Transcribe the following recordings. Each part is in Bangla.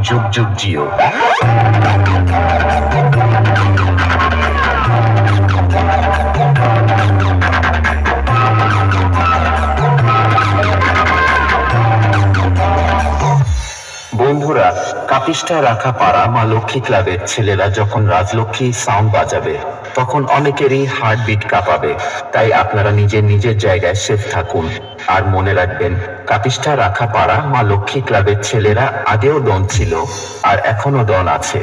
যুগ যুগ জিও। বন্ধুরা, কাপিষ্ঠায় রাখা পাড়া মা লক্ষ্মী ক্লাবের ছেলেরা যখন রাজলক্ষ্মী সাউন্ড বাজাবে তখন অনেকেরই হার্টবিট কাঁপাবে। তাই আপনারা নিজের নিজের জায়গায় সেফ থাকুন। আর মনে রাখবেন, কাপিষ্ঠায় রাখা পাড়া মা লক্ষ্মী ক্লাবের ছেলেরা আগেও ডন ছিল আর এখনো ডন আছে।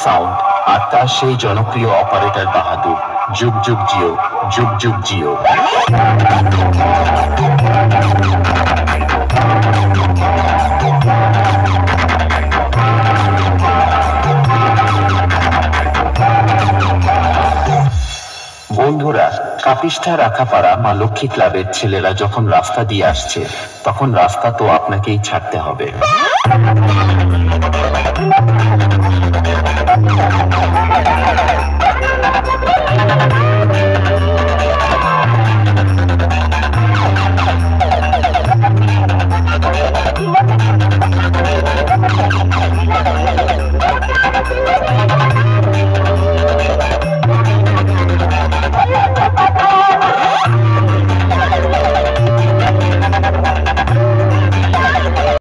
সাউন্ড আর তার সেই জনপ্রিয় অপারেটর বাহাদুর। যুগ যুগ জিও, যুগ যুগ জিও। বন্ধুরা, কাপিষ্ঠায় রাখা পাড়া মা লক্ষ্মী ক্লাবের ছেলেরা যখন রাস্তা দিয়ে আসছে তখন রাস্তা তো আপনাকেই ছাড়তে হবে।